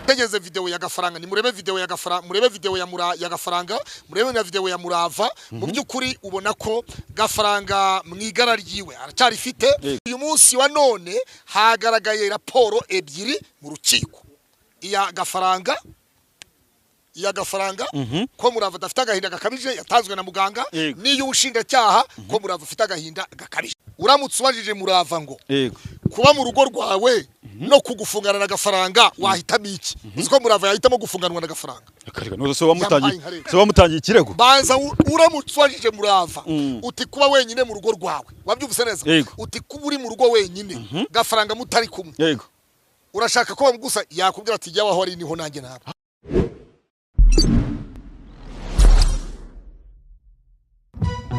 Tegeze video ya Gafaranga ni murebe video ya Gafaranga murebe video ya Gafaranga murebe na video ya Murava mu byukuri ubona ko Gafaranga mwigara ryiwe aracyari fite uyu munsi wa none hagaragaye raporo ebyiri mu rukiko iya Gafaranga ko Murava dafite agahinda gakabije yatanzwe na muganga niyo ushinjacyaha ko Murava ufite agahinda gakabije uramutse ubajije Murava ngo kuba mu rugo rwawe no kugufungana na Gafaranga wahitamo iki uziko Murava yahitamo gufunganwa na Gafaranga akarega no so wamutangiye ikirego banza uramutse ubajije Murava uti kuba wenyine mu rugo rwawe wabyumvise neza uti kuba uri mu rugo wenyine Gafaranga mutari kumwe urashaka ko bamugusa yakubwira ati jya waho ari niho nanjye naba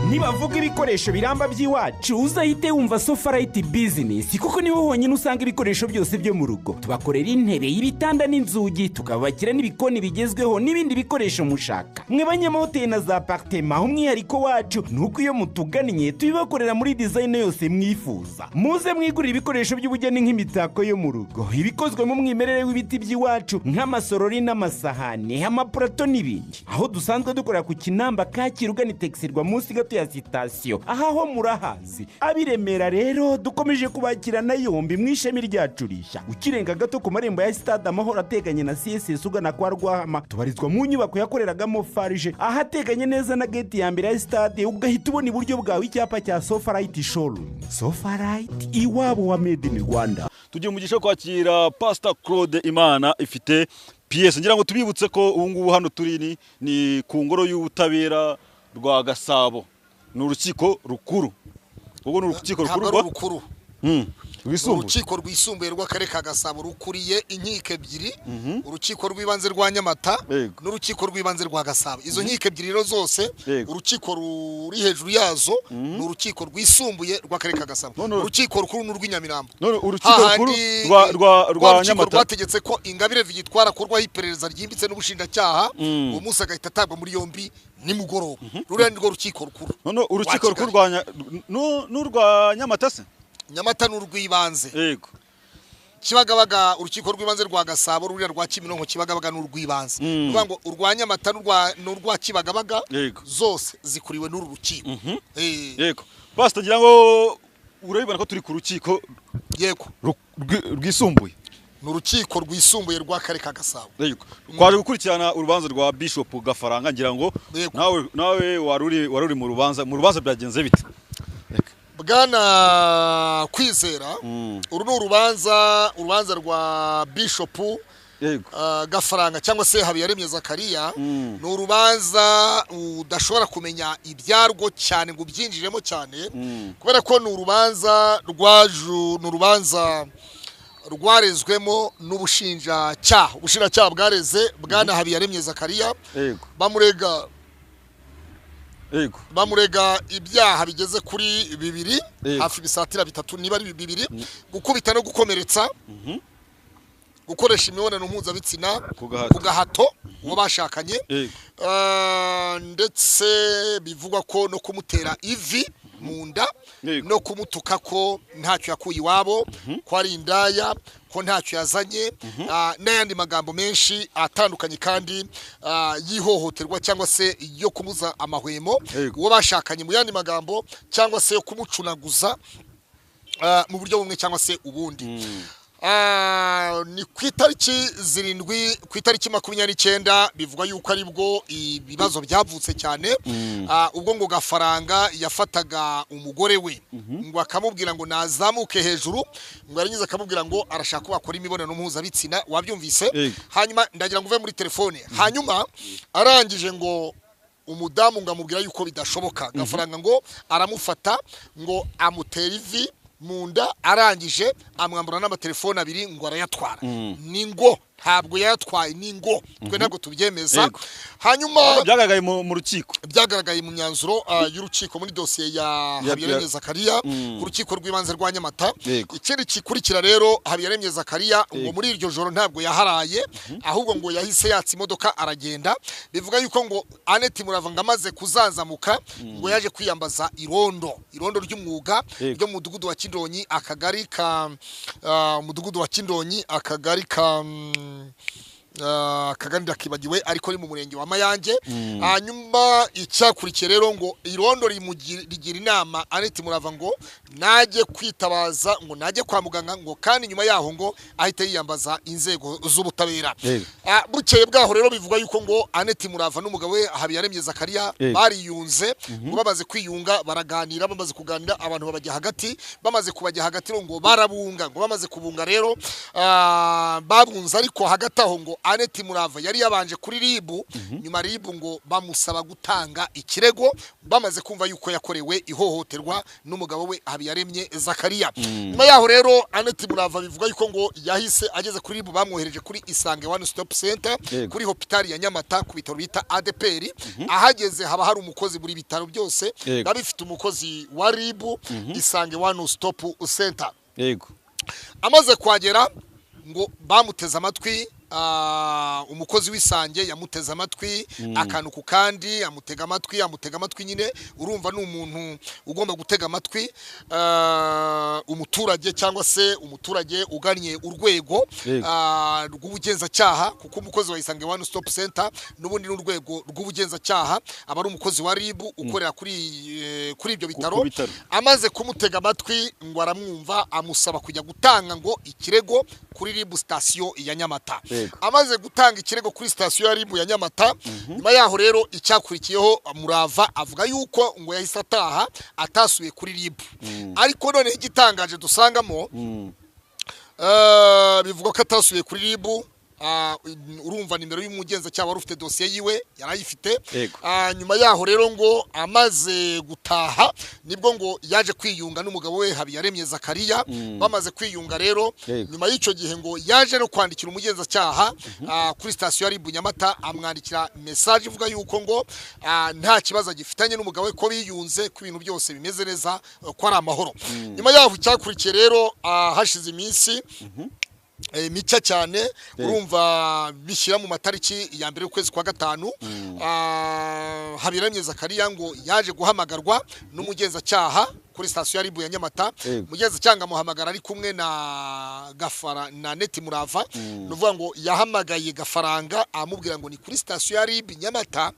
Nibavuga ibikoresho biramba by'iwacu uzahite wumva Sofarite Business kuko niho honyine usanga ibikoresho byose byo mu rugo tubakorera intebe y'ibitanda n'inzugi tukabakira n'ibikoni bigezweho n'ibindi bikoresho mushaka mwe banyamahoteli na za appartement umwihariko wacu nuko iyo mutugannye tubibakorera muri design yose mwifuza muze mwigurira ibikoresho by'ubugeni nk'imitako yo mu rugo ibikozwe mu mwimerere w'ibiti by'iwacu nk'amasorori n'amasahane amaplato n'ibindi aho dusanzwe dukorera ku Kinamba Kakirugani Texirwa munsi gato ya sitasiyo aho murahazi abiremera rero dukomeje kubakirana yombi mwishemi ryacurisha ukirenga gato ku marembo ya Stade Amahoro ateganye na CSS ugana kwa Rwahama tubarizwa mu nyubako yakoreragamo Farge ahateganye neza na gate ya mbere ya Stade ugahita ubona iburyo bwawe icyapa cya Sofarite Showroom Sofarite iwabo wa made in Rwanda tugiye mu gisho kwakira Pastor Claude Imana ifite PS ngira ngo tubibutse ko ubu ngubu hano turi ni ku ngoro y'ubutabera rwa Gasabo n'urukiko rukuru ubwo n'urukiko rukuru urukiko rwisumbuye rw'akarere ka Gasabo rukuriye inkiko ebyiri urukiko rw'ibanze rwa Nyamata n'urukiko rw'ibanze rwa Gasabo izo nkiko ebyiri rero zose urukiko ruri hejuru yazo n'urukiko rwisumbuye rw'akarere ka Gasabo urukiko rukuru n'urw'inyamirambo urukiko rukuru rwa Nyamata rwategetse ko Ingabire Vigitwara kurwaho iperereza ryimbitse n'ubushinjacyaha uwo munsi agahita atabwa muri yombi nimugoroba ruriya nirwo rukiko rukuru none urukiko rukuru n'urwa Nyamata se Nyamata n'urwibanze yego Kibagabaga urukiko rw'ibanze rwa Gasabo ruriya rwa Kiminonko Kibagabaga n'urwibanze uvuga ngo urwa Nyamata n'urwa Kibagabaga zose zikuriwe n'uru rukiko yego basta ngira ngo urabibona ko turi ku rukiko yego rwisumbuye n'urukiko rwisumbuye rw'akarere ka Gasabo yego kwaje gukurikirana urubanza rwa Bishop Gafaranga ngira ngo nawe waruri mu rubanza byagenze bite Bwana Kwizera uru ni urubanza rwa Bishop Gafaranga cyangwa se Habiyaremye Zakariya ni urubanza udashobora kumenya ibyarwo cyane ngo byinjiremo cyane kubera ko ni urubanza rwarezwemo n'ubushinjacyaha bwareze Bwana Habiyaremye Zakariya bamurega ibyaha bigeze kuri 2 hafi bisatira 3 niba ari 2 gukubita no gukomeretsa gukoresha imibonano mpuzabitsina ku gahato uwo bashakanye ndetse bivugwa ko no kumutera ivi munda no kumutuka ko ntacyo yakuye iwabo ko ari indaya ko ntacyo yazanye n'ayandi magambo menshi atandukanye kandi yihohoterwa cyangwa se yo kumuza amahwemo uwo bashakanye mu yandi magambo cyangwa se yo kumucunaguza mu buryo bumwe cyangwa se ubundi ni ku itariki 29 bivugwa yuko ari bwo ibibazo byavutse cyane ubwo ngo Gafaranga yafataga umugore we ngo akamubwira ngo nazamuke hejuru ngo arangiza akamubwira ngo arashaka ko bakora imibonano mpuzabitsina wabyumvise hanyuma ndagira ngo uve muri telefone hanyuma arangije ngo umudamu ngo amubwira yuko bidashoboka Gafaranga ngo aramufata ngo amutera ivi munda arangije amwambura n'amatelefone abiri ngo arayatwara ni ngo ntabwo yatwaye n'ingo twe ntabwo tubyemeza hanyuma byagaragaye mu rukiko byagaragaye mu myanzuro y'urukiko muri dosiye ya Habiyaremye Zakariya ku rukiko rw'ibanze rwa Nyamata ikindi kikurikira rero Habiyaremye Zakariya ngo muri iryo joro ntabwo yaharaye ahubwo ngo yahise yatsa imodoka aragenda bivuga yuko ngo Annette Murava ngamaze kuzanzamuka ngo yaje kwiyambaza irondo ry'umwuga ryo mu mudugudu wa Kindonyi akagari ka mudugudu wa Kindonyi akagari ka Kaganda kibagiwe ariko ni mu murenge wa Mayange hanyuma icyakurikiye rero ngo irondo rigira inama Annette Murava ngo naje kwitabaza ngo naje kwa muganga ngo kandi nyuma yaho ngo ahite yiyambaza inzego z'ubutabera bukeye bwaho rero bivuga yuko ngo Annette Murava n'umugabo we Habiyaremye Zakariya bariyunze ngo bamaze kwiyunga baraganira bamaze kuganira abantu babajya hagati bamaze kubajya hagati ngo barabunga ngo bamaze kubunga rero babunze ariko hagati aho ngo Annette Murava yari yabanje kuri ribu nyuma ribu ngo bamusaba gutanga ikirego bamaze kumva yuko yakorewe ihohoterwa n'umugabo we Habiyaremye Zakariya nyuma yaho rero Annette Murava bivuga yuko ngo yahise ageze kuri ribu bamwohereje kuri Isange One Stop Center kuri hospitali ya Nyamata ku bitaro bita ADPR ahageze haba hari umukozi muri bitaro byose babifite umukozi wa ribu Isange One Stop Center amaze kwagera ngo bamuteze amatwi umukozi w'Isange yamuteze amatwi akantu ku kandi amutega amatwi nyine urumva ni umuntu ugomba gutega amatwi umuturage cyangwa se umuturage ugannye urwego rw'ubugenzacyaha kuko umukozi wa Isange One Stop Center n'ubundi n'urwego rw'ubugenzacyaha aba ari umukozi wa RIB ukorera kuri ibyo bitaro amaze kumutega amatwi ngo aramwumva amusaba kujya gutanga ngo ikirego kuri RIB station ya Nyamata amaze gutanga ikirego kuri station ya RIB ya Nyamata nyuma yaho rero icyakurikiyeho Murava avuga yuko ngo yahise ataha atasuye kuri RIB ariko none igitangaje dusangamo bivuga ko atasuye kuri RIB urumva nimero y'umugenzacyaha wari ufite dosiye yiwe yarayifite nyuma yaho rero ngo amaze gutaha nibwo ngo yaje kwiyunga n'umugabo we Habiyaremye Zakariya bamaze kwiyunga rero nyuma y'icyo gihe ngo yaje no kwandikira umugenzacyaha kuri station ya RIB Nyamata amwandikira message ivuga yuko ngo nta kibazo gifitanye n'umugabo we ko biyunze ku bintu byose bimeze neza ko ari amahoro nyuma yaho cyakurikiye rero hashize iminsi mica cyane urumva bishyira mu matariki ya mbere y'ukwezi kwa gatanu Habiyaremye Zakariya ngo yaje guhamagarwa n'umugenzacyaha kuri station ya RIB ya Nyamata umugenzacyaha amuhamagara ari kumwe na Annette Murava nuvuga ngo yahamagaye Gafaranga amubwira ngo ni kuri station ya RIB Nyamata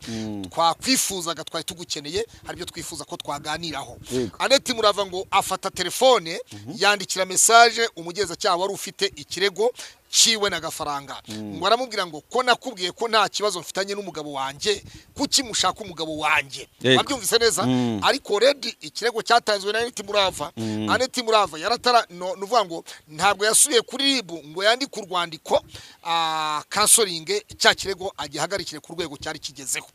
twakwifuzaga twari tugukeneye hari byo twifuza ko twaganiraho Annette Murava ngo afata telefone yandikira message umugenzacyaha wari ufite ikirego ciwe na Gafaranga ngo aramubwira ngo ko nakubwiye ko nta kibazo mfitanye n'umugabo wanje kuki mushaka umugabo wanje babyumvise neza ariko ready ikirego cyatanzwe na Annette Murava Annette Murava yaratara nuvuga ngo ntabwo yasubiye kuri RIB ngo yandike urwandiko canceling cya kirego agihagarikire ku rwego cyari kigezeho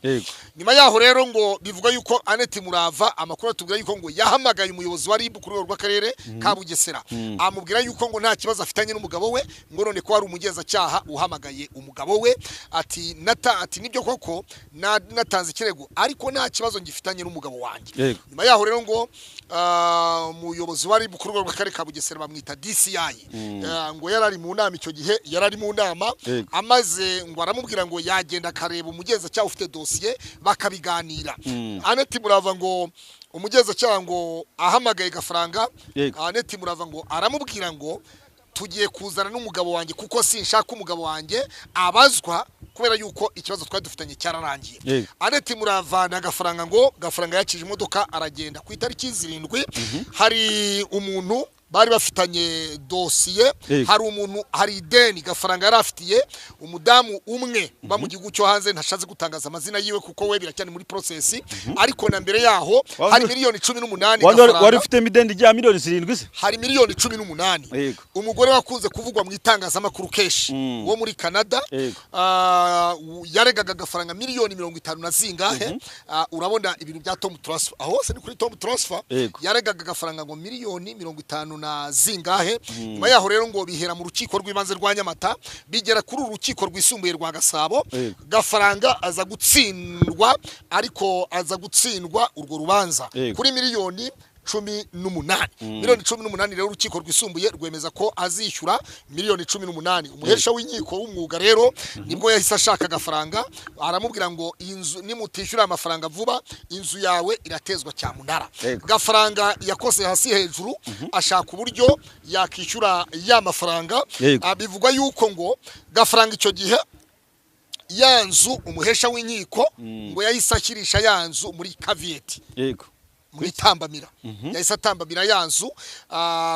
nyuma yaho rero ngo bivuga yuko Annette Murava amakuru atubwira yuko ngo yahamagaye umuyobozi wa RIB ku rwego rw'akarere ka Bugesera amubwira yuko ngo nta kibazo afitanye n'umugabo we ngo none ko ari umugenzacyaha uhamagaye umugabo we ati nibyo koko natanze ikirego ariko nta kibazo ngifitanye n'umugabo wanjye nyuma yaho rero ngo umuyobozi wari ku rwego rw'akarere ka Bugesera bamwita DCI ngo yarari mu nama icyo gihe yarari mu nama amaze ngo aramubwira ngo yagenda kareba umugenzacyaha ufite dosiye bakabiganira Annette Murava ngo umugenzacyaha ngo ahamagaye Gafaranga Annette Murava ngo aramubwira ngo tugiye kuzana n'umugabo wanjye kuko sinshaka umugabo wanjye abazwa kubera yuko ikibazo twari dufitanye cyararangiye Annette Murava na Gafaranga ngo Gafaranga yakije imodoka aragenda ku itariki 7 hari umuntu bari bafitanye dosiye hari ideni Gafaranga yarafitiye umudamu umwe ba mu gihugu cyo hanze ntashatse gutangaza amazina yiwe kuko we biracyane muri process ariko na mbere yaho hari miliyoni 18 Gafaranga wari ufite midende rya miliyoni 7 se hari miliyoni 18 umugore wakunze kuvugwa mu itangazamakuru keshi wo muri Canada yaregaga Gafaranga miliyoni 50 na zingahe urabona ibintu bya Tom Transfer aho se ni kuri Tom Transfer yaregaga Gafaranga ngo miliyoni 50 miliyoni zingahe nyuma yaho rero ngo bihera mu rukiko rw'ibanze rwa Nyamata bigera kuri urukiko rwisumbuye rwa Gasabo Gafaranga aza gutsindwa ariko aza gutsindwa urwo rubanza kuri miliyoni 18 miliyoni 18 rero urukiko rwisumbuye rwemeza ko azishyura miliyoni 18 umuhesha w'inkiko w'umwuga rero nibwo yahise ashaka Gafaranga aramubwira ngo inzu nimutishyura amafaranga vuba inzu yawe iratezwa cyamunara Gafaranga yakose hasi hejuru ashaka uburyo yakishyura ya mafaranga bivugwa yuko ngo Gafaranga icyo gihe yanzu umuhesha w'inkiko ngo yahise ashyirisha yanzu muri caveat muri tambamira yahise atambamira yanzu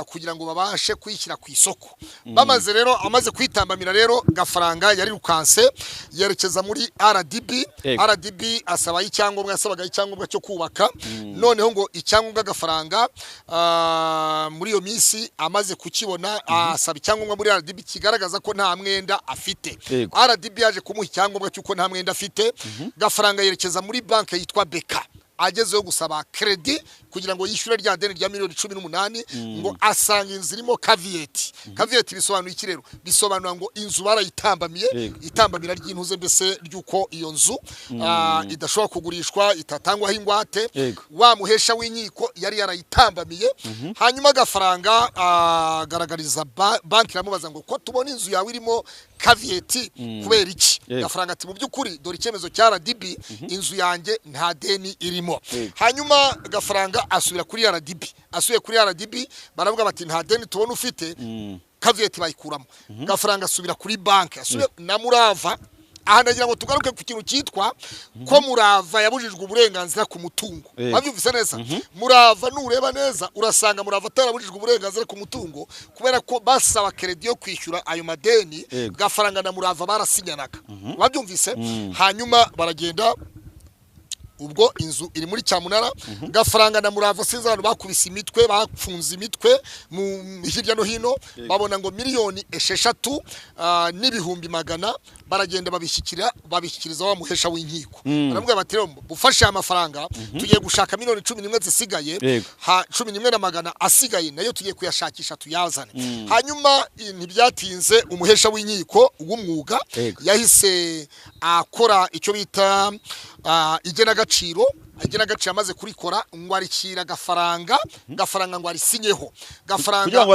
kugira ngo babashe kwishyira ku isoko bamaze rero amaze kwitambamira rero Gafaranga yari rukanse yerekeza muri RDB asaba icyangombwa yasabaga icyangombwa cyo kubaka noneho ngo icyangombwa Gafaranga muri iyo minsi amaze kukibona asaba icyangombwa muri RDB kigaragaza ko nta mwenda afite RDB yaje kumuha icyangombwa cy'uko nta mwenda afite Gafaranga yerekeza muri banki yitwa Beka agezeho gusaba credit kugira ngo yishyure rya deni rya miliyoni 18 ngo asanga inzu irimo caveat bisobanuye iki rero bisobanura ngo inzu barayitambamiye itambamira ry'intuze mbese ryuko iyo nzu idashobora kugurishwa itatangwaho ingwate wa muhesha w'inkiko yari yarayitambamiye hanyuma Gafaranga agaragariza banki iramubaza ngo ko tubona inzu yawe irimo caveat kubera iki Gafaranga ati mu by'ukuri dore icyemezo cya RDB inzu yanjye nta deni irimo hanyuma Gafaranga asubira kuri RDB asuye kuri RDB baravuga bati nta deni tubona ufite caveat bayikuramo Gafaranga asubira kuri banki asuye na Murava aha ndagira ngo tugaruke ku kintu cyitwa ko Murava yabujijwe uburenganzira ku mutungo babyumvise neza Murava nureba neza urasanga Murava atarabujijwe uburenganzira ku mutungo kubera ko basaba credit yo kwishyura ayo madeni Gafaranga na Murava barasinyanaga babyumvise hanyuma baragenda ubwo inzu iri muri cyamunara Gafaranga na Murava sinzi abantu bakubise imitwe bafunze imitwe mu hirya no hino babona ngo miliyoni 6 n'ibihumbi magana baragenda babishyikiriza wa muhesha w'inkiko baramubwira bati rero bufashe amafaranga tugiye gushaka miliyoni 11 zisigaye 11 na magana asigaye nayo tugiye kuyashakisha tuyazane hanyuma ntibyatinze umuhesha w'inkiko w'umwuga yahise akora icyo bita igenagaciro amaze kurikora ngo arikira Gafaranga ngo arisinyeho Gafaranga kugira ngo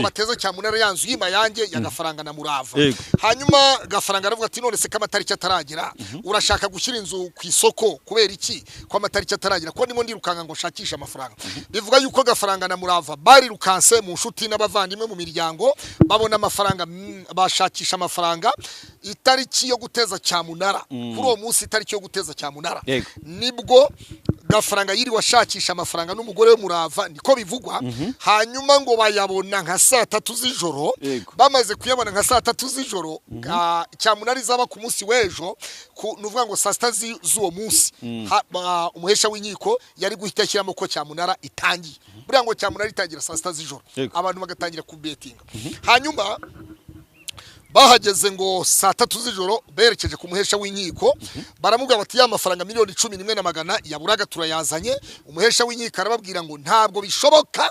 bateze cyamunara yanzu yima yanjye ya Gafaranga na Murava hanyuma Gafaranga aravuga ati none se kamatariki ataragera urashaka gushyira inzu ku isoko kubera iki ko amatariki ataragera ko ndimo ndirukanga ngo shakisha amafaranga bivuga yuko Gafaranga na Murava bari rukanse mu nshuti n'abavandimwe mu miryango babona amafaranga bashakisha amafaranga itariki yo guteza cyamunara kuri uwo munsi itariki yo guteza cyamunara nibwo Gafaranga yiriwe ashakisha amafaranga n'umugore we Murava niko bivugwa hanyuma ngo bayabona nka saa 3 z'ijoro bamaze kuyabona nka saa 3 z'ijoro cyamunara izaba ku munsi w'ejo nuvuga ngo saa 6 z'uwo munsi umuhesha w'inkiko yari guhita ashyiramo ko cyamunara itangiye buriya ngo cyamunara itangira saa 6 z'ijoro abantu bagatangira kubetinga hanyuma bahageze ngo saa 3 z'ijoro berekeje ku muhesha w'inkiko baramubwira bati ya mafaranga miliyoni 11 na magana yaburaga turayazanye umuhesha w'inkiko arababwira ngo ntabwo bishoboka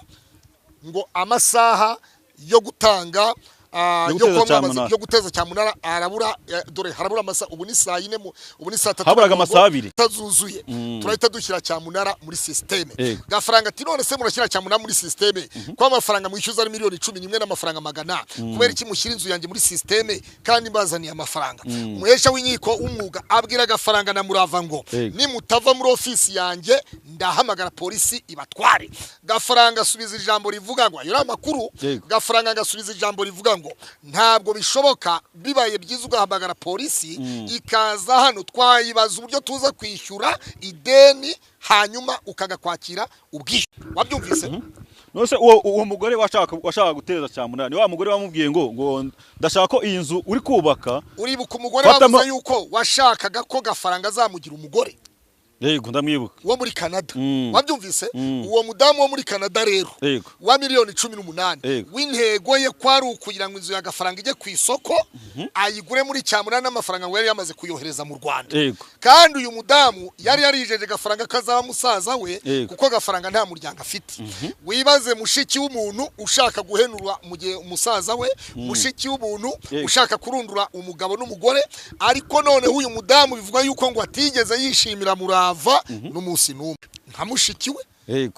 ngo amasaha yo gutanga yo guteza cyamunara arabura dore harabura amasa ubu ni saa 4 ubu ni saa 3 haburaga amasaha 2 tazuzuye turahita dushyira cyamunara muri systeme Gafaranga ati none se murashyira cyamunara muri systeme ko amafaranga mwishyuza ari miliyoni 11 n'amafaranga magana kubera iki mushyira inzu yanjye muri systeme kandi bazaniye amafaranga umuhesha w'inkiko umwuga abwira Gafaranga na Murava ngo nimutava muri ofisi yanjye ndahamagara polisi ibatware Gafaranga asubiza ijambo rivuga ngo ayo amakuru Gafaranga agasubiza ijambo rivuga ngo ntabwo bishoboka bibaye byiza ugahamagara polisi ikaza hano twayibaza uburyo tuza kwishyura ideni hanyuma ukagakwakira ubwishyu wabyumvise nose uwo mugore washaka guteza cyamunara ni wa mugore wamubwiye ngo ndashaka ko iyi nzu uri kubaka uribuka umugore wavuze yuko washakaga ko Gafaranga azamugira umugore yego ndamwibuka wo muri Canada wabyumvise uwo mudamu wo muri Canada rero yego wa miliyoni 18 w'intego ye kwari ukugira ngo inzu ya gafaranga ije ku isoko ayigure muri cyamura n'amafaranga ngo yari yamaze kuyohereza mu Rwanda yego kandi uyu mudamu yari yarijeje gafaranga kazaba musaza we kuko gafaranga nta muryango afite wibaze mushiki w'umuntu ushaka guhenura mu gihe umusaza we mushiki w'umuntu ushaka kurundura umugabo n'umugore ariko none uyu mudamu bivuga yuko ngo atigeze yishimira murava n'umunsi n'umwe nka mushiki we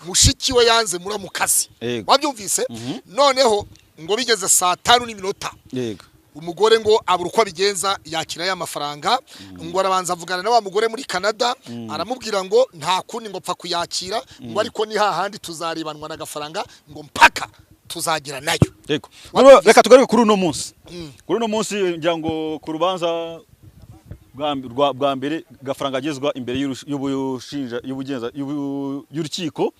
mushiki we yanze muramukasi wabyumvise noneho ngo bigeze saa 5:00 yego umugore ngo abura uko abigenza yakira ya mafaranga ngo arabanza avugana na wa mugore muri Canada aramubwira ngo nta kundi ngo pfa kuyakira ngo ariko ni hahandi tuzaribanwa na gafaranga ngo mpaka tuzagira nayo yego reka tugaruke kuri uno munsi kuri uno munsi ngira ngo ku rubanza bwa mbere gafaranga agezwa imbere y'ubushinja y'ubugenza y'urukiko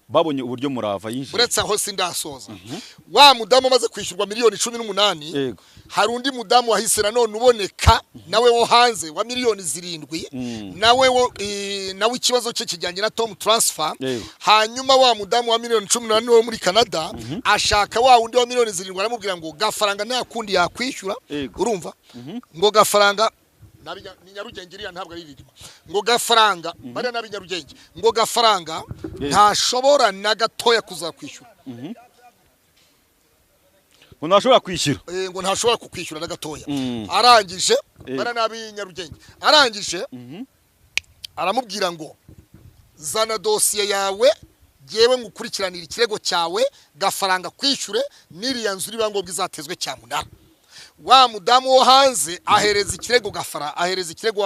babonye uburyo murava yinjije uretse aho sindasoza wa mudamu maze kwishyurwa miliyoni 18 hari undi mudamu wahise nanone uboneka nawe wo hanze wa miliyoni 7 nawe ikibazo cye kijyanye na Tom Transfer hanyuma wa mudamu wa miliyoni 18 wo muri Canada ashaka wa wundi wa miliyoni 7 aramubwira ngo gafaranga nta kundi yakwishyura urumva ngo gafaranga ni Nyarugenge iriya ntabwo ari ririmo ngo gafaranga bari nabi Nyarugenge ngo gafaranga ntashobora na gatoya kuzakwishyura ngo ntashobora kwishyura ngo ntashobora kukwishyura na gatoya arangije bari nabi Nyarugenge arangije aramubwira ngo zana dosiye yawe yewe ngukurikiranira ikirego cyawe gafaranga kwishyure n'iriya nzu riba ngo bizatezwe cyamunara wa mudamu wo hanze ahereza ikirego gafara ahereza ikirego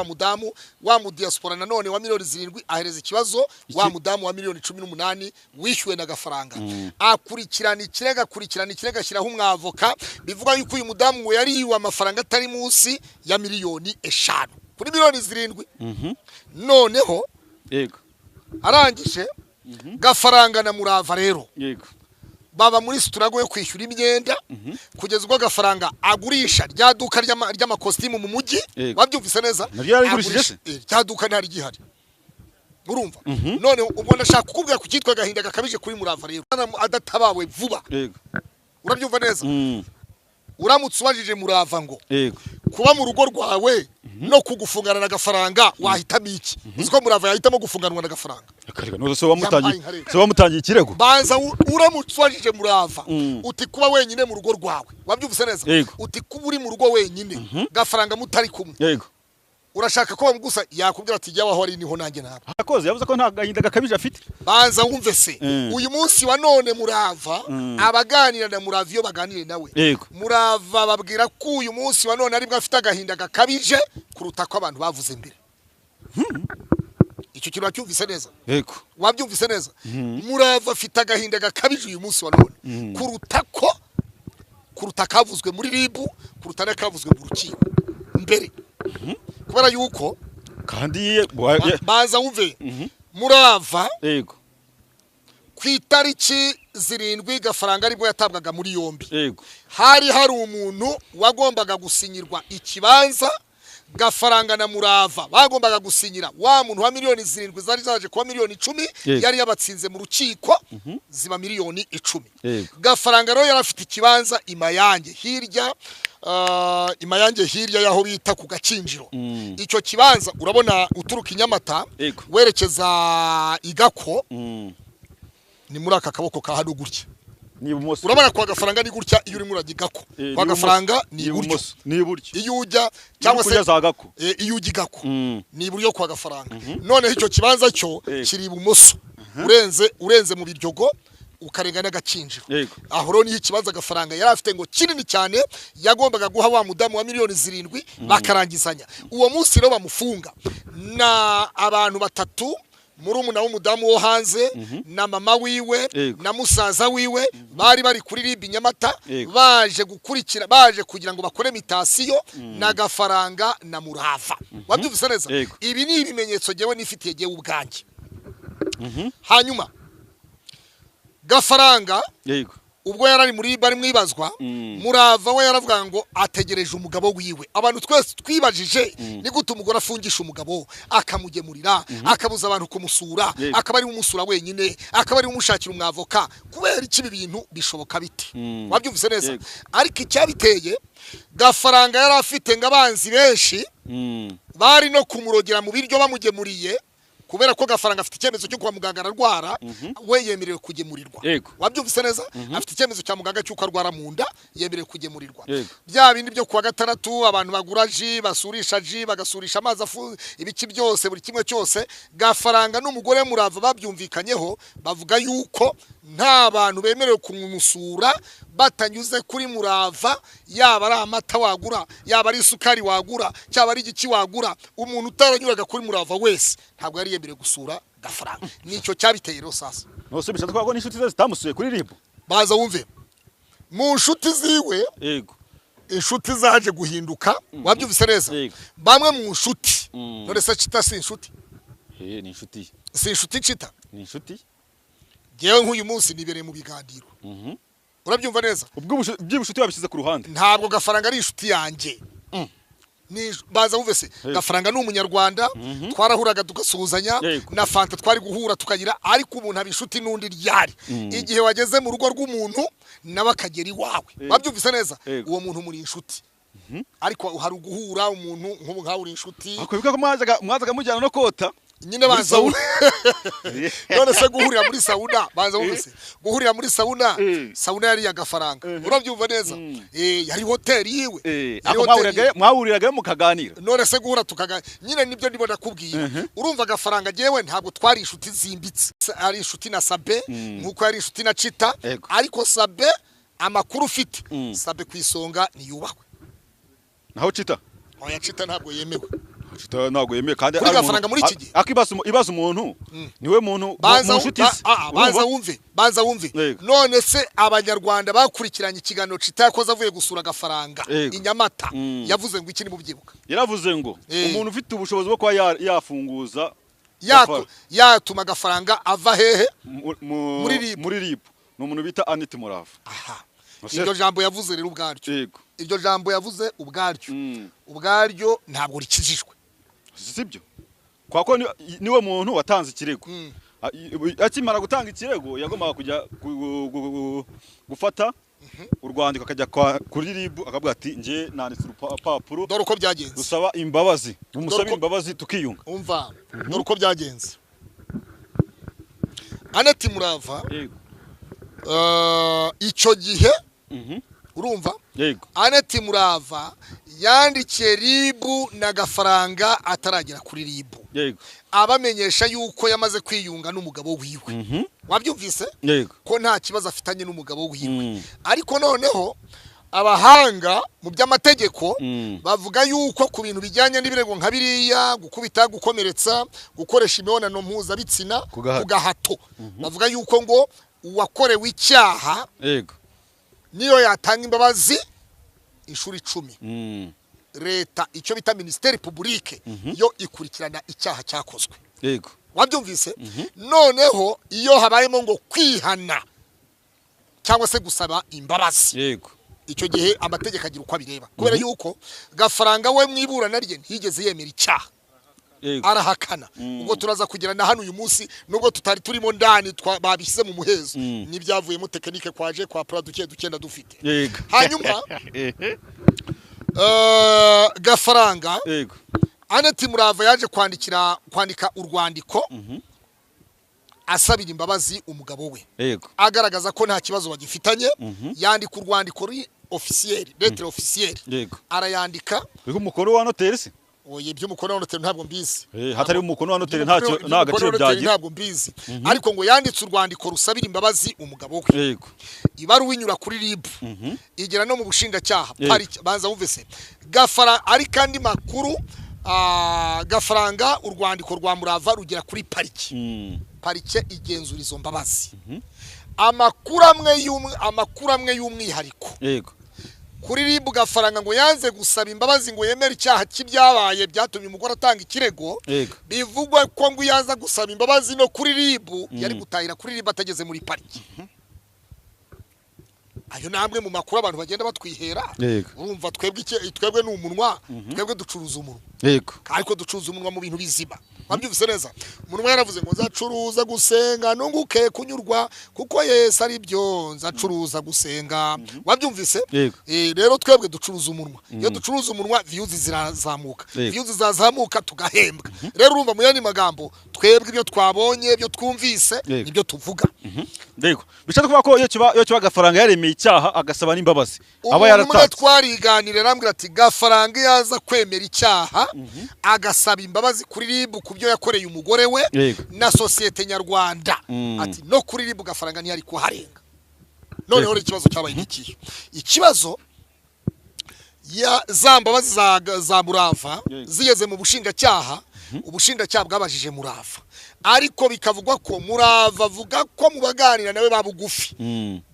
wa mu diaspora nanone wa miliyoni 7 ahereza ikibazo wa mudamu wa miliyoni 18 wishyuwe na gafaranga akurikirana ikirego ashyiraho umwavoka bivuga yuko uyu mudamu ngo yari yiwe amafaranga atari munsi ya miliyoni 5 kuri miliyoni 7 noneho yego arangije gafaranga na murava rero yego baba muri struggle yo kwishyura imyenda kugeza ubwo gafaranga agurisha rya duka ry'amakositimu mu mujyi wabyumvise neza rya duka ntari gihari urumva none ubwo ndashaka kukubwira ku cyitwa gahinda gakabije kuri murava rero adatabawe vuba urabyumva neza uramutse ubajije murava ngo kuba mu rugo rwawe no kugufungana na gafaranga wahitamo iki uziko murava yahitamo gufunganwa na gafaranga akarega no so wamutangiye ikirego banza uramutse ubajije murava uti kuba wenyine mu rugo rwawe wabyumvise neza uti kuba uri mu rugo wenyine gafaranga mutari kumwe yego urashaka ko bamugusa yakubwira ati jya waho ari niho nanjye ntabwo akoze yavuze ko nta gahinda gakabije afite banza wumve se uyu munsi wa none murava abaganira na murava iyo baganire nawe murava babwira ko uyu munsi wa none aribwo afite agahinda gakabije kuruta ko abantu bavuze mbere icyo kintu wacyumvise neza yego wabyumvise neza murava afite agahinda gakabije uyu munsi wa none kuruta kavuzwe muri ribu kuruta n'akavuzwe mu rukiko mbere kubera yuko kandi baza wumve murava yego ku itariki 7 gafaranga aribwo yatabwaga muri yombi yego hari umuntu wagombaga gusinyirwa ikibanza gafaranga na murava bagombaga gusinyira wa muntu wa miliyoni 7 zari zaje kuba miliyoni 10 yari yabatsinze mu rukiko ziba miliyoni 10 gafaranga rero yarafite ikibanza imayange hirya yaho bita ku gakinjiro icyo kibanza urabona uturuka inyamata werekeza igako ni muri aka kaboko ka hano gutya urabona kwa gafaranga ni gutya iyo uri muragigako kwa gafaranga ni iburyo iyo ujya cyangwa se iyo ujya igako ni iburyo kwa gafaranga noneho icyo kibanza cyo kiri ibumoso urenze mu biryogo ukarenga n'agakinjiro aho rero niho ikibanza gafaranga yari afite ngo kinini cyane yagombaga guha wa mudamu wa miliyoni 7 bakarangizanya uwo munsi rero bamufunga na abantu batatu murumuna w'umudamu wo hanze na mama wiwe na musaza wiwe bari kuri ribi Nyamata baje kugira ngo bakore mitasiyo na gafaranga na murava wabyumvise neza ibi ni ibimenyetso jewe nifitiye jewe ubwanjye hanyuma gafaranga ubwo yarari muri bari mwibazwa Murava we yaravuga ngo ategereje umugabo wiwe. Abantu twese twibajije ni gute umugore afungisha umugabo akamugemurira akabuza abantu kumusura akaba ari umusura wenyine akaba ari umushakira umwavoka kubera iki bintu bishoboka biti wabyumvise neza. Ariko icyabiteye Gafaranga yari afite ngabanzi benshi bari no kumurogera mu biryo bamugemuriye kubera ko Gafaranga afite icyemezo cyo kwa muganga ararwara we yemerewe kugemurirwa. Wabyumvise neza afite icyemezo cya muganga cy'uko arwara mu nda yemerewe kugemurirwa. Bya bindi byo kuwa gatandatu abantu bagura ji basurisha ji bagasurisha amazi afu ibiki byose buri kimwe cyose Gafaranga n'umugore Murava babyumvikanyeho bavuga yuko nta bantu bemerewe kumusura batanyuze kuri Murava yaba ari amata wagura yaba ari isukari wagura cyaba ari igiki wagura umuntu utaranyuraga kuri Murava wese ntabwo yari yemerewe gusura Gafaranga. Nicyo cyabiteye rero sasa. Nose bishatse ko n'inshuti ze zitamusuye kuri RIB. Baza wumve mu nshuti ziwe yego inshuti zaje guhinduka wabyumvise neza bamwe mu nshuti none se Chita si inshuti ni inshuti si inshuti Chita ni inshuti jewe nk'uyu munsi nibereye mu biganiro urabyumva neza ubwo by'ubushuti babishyize ku ruhande ntabwo Gafaranga ari inshuti yanjye ni baza wumve se Gafaranga ni umunyarwanda twarahuraga tugasuhuzanya na fanta twari guhura tukagira ariko umuntu abishuti n'undi ryari igihe wageze mu rugo rw'umuntu nawe akagera iwawe wabyumvise neza uwo muntu muri inshuti ariko hari uguhura umuntu nk'ubu nkawe uri inshuti akwibuka ko mwazaga mujyana no kota nyine banza none se guhurira muri sauna banza wumvise guhurira muri sauna yari ya Gafaranga urabyumva neza yari hotel yiwe mwahuriraga mukaganira none se guhura tukaganira nyine nibyo ndibona kubwiye urumva Gafaranga jewe ntabwo twari inshuti zimbitse ari inshuti na Sabe nkuko yari inshuti na Chita ariko Sabe amakuru ufite Sabe kwisonga ni yubahwe naho Chita oya Chita ntabwo yemewe ntabwo yemeye kandi ari Gafaranga muri iki gihe akibaza umuntu niwe muntu mushuti banza wumve none se abanyarwanda bakurikiranye ikiganiro Chita yakoze avuye gusura Gafaranga inyamata yavuze ngo iki ni mubyibuka yaravuze ngo umuntu ufite ubushobozi bwo kwa yafunguza yatuma Gafaranga ava hehe muri RIB ni umuntu bita Anite Murava. Iryo jambo yavuze rero ubwaryo iryo jambo yavuze ubwaryo ntabwo rikijijwe sibyo kwako niwe muntu watanze ikirego akimara gutanga ikirego yagombaga kujya gufata urwandiko akajya kuri RIB akavuga ati nje nanditse urupapuro dore uko byagenze dusaba imbabazi umusaba imbabazi tukiyunga umva dore uko byagenze Anete Murava icyo gihe urumva Anete Murava yandikiye RIB na Gafaranga ataragera kuri RIB abamenyesha yuko yamaze kwiyunga n'umugabo wiwe wabyumvise ko nta kibazo afitanye n'umugabo wiwe ariko noneho abahanga mu by'amategeko bavuga yuko ku bintu bijyanye n'ibirego nka biriya gukubita gukomeretsa gukoresha imibonano mpuzabitsina ku gahato bavuga yuko ngo uwakorewe icyaha niyo yatanga imbabazi inshuro 10 leta icyo bita ministeri publique yo ikurikirana icyaha cyakozwe wabyumvise noneho iyo habayemo ngo kwihana cyangwa se gusaba imbabazi icyo gihe amategeko agira uko abireba kubera yuko Gafaranga we mwiburana rye ntigeze yemera icyaha arahakana ubwo turaza kugira na hano uyu munsi nubwo tutari turimo ndani babishyize mu muhezo n'ibyavuyemo tekinike kwaje kwa product dukenda dufite hanyuma Gafaranga Anete Murava yaje kwandika urwandiko asabira imbabazi umugabo we agaragaza ko nta kibazo bagifitanye yandika urwandiko ruri officiel lettre officielle arayandika umukono wa notaire se oye by'umukono wa notaire ntabwo mbizi hatari umukono wa notaire ntacyo nta gaciro byagiye ntabwo mbizi ariko ngo yanditse urwandiko rusabira imbabazi umugabo we ibaruwa inyura kuri RIB igera no mu bushinjacyaha banza wumve se Gafara ari kandi makuru Gafaranga urwandiko rwa Murava rugera kuri parike igenzura izo mbabazi amakuru amwe y'umwihariko kuri RIB Gafaranga ngo yanze gusaba imbabazi ngo yemere icyaha cy'ibyabaye byatumye umugore atanga ikirego bivugwa ko ngo yaza gusaba imbabazi no kuri RIB yari gutahira kuri RIB atageze muri pariki ayo namwe mu makuru abantu bagenda batwihera Yego. urumva twebwe ni umunwa twebwe ducuruza umunwa yego ariko ducuruza umunwa mu bintu bizima wabyumvise neza umunwa yaravuze ngo nzacuruza gusenga nunguke kunyurwa kuko Yesu ari byo nzacuruza gusenga wabyumvise rero twebwe ducuruza umunwa iyo ducuruza umunwa views zirazamuka views zazamuka tugahembwa rero urumva mu yandi magambo twebwe ibyo twabonye ibyo twumvise nibyo tuvuga Ndego bishatse kuvuga ko iyo kiba gafaranga yaremeye icyaha agasaba n'imbabazi aba yaratatse twariganire rambwira ati gafaranga yaza kwemera icyaha agasaba imbabazi kuri RIB kubyo yakoreye umugore we na societe nyarwanda ati no kuri RIB gafaranga ntiyari kuharenga noneho ikibazo cyabaye iki ikibazo ya zambabazi za Murava zigeze mu bushinjacyaha ubushinjacyaha bwabajije Murava ariko bikavugwa ko Murava avuga ko mu baganira nawe babugufi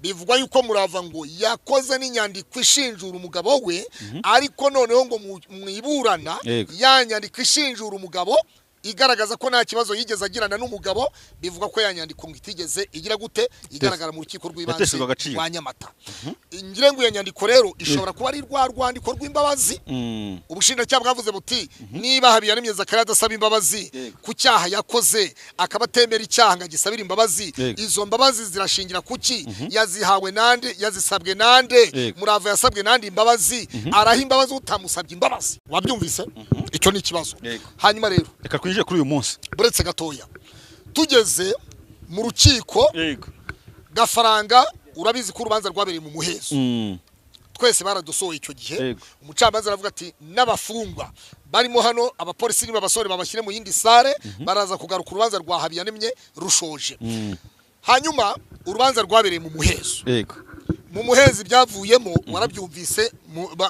bivugwa yuko Murava ngo yakoze n'inyandiko ishinjura umugabo we ariko noneho ngo mwiburana yanyandiko ishinjura umugabo igaragaza ko nta kibazo yigeze agirana n'umugabo bivuga ko yanyandiko ngo itigeze igira gute igaragara mu rukiko rw'ibanze rwa Nyamata ngire ngo yanyandiko rero ishobora kuba ari rwandiko rw'imbabazi ubushinjacyaha bwavuze buti niba Habiyaremye Zakariya adasaba imbabazi ku cyaha yakoze akaba atemera icyaha ngo agisabire imbabazi izo mbabazi zirashingira kuki yazihawe nande yazisabwe nande Murava yasabwe nande imbabazi araha imbabazi utamusabye imbabazi wabyumvise icyo ni ikibazo hanyuma rero kuri uyu munsi buretse gatoya tugeze mu rukiko gafaranga urabizi ko urubanza rwabereye mu muhezo twese baradusohoye icyo gihe umucamanza aravuga ati n'abafungwa barimo hano abapolisi niba basore babashyire mu yindi sare baraza kugaruka urubanza rwa Habiyaremye rushoje hanyuma urubanza rwabereye mu muhezo mu muhezi byavuyemo warabyumvise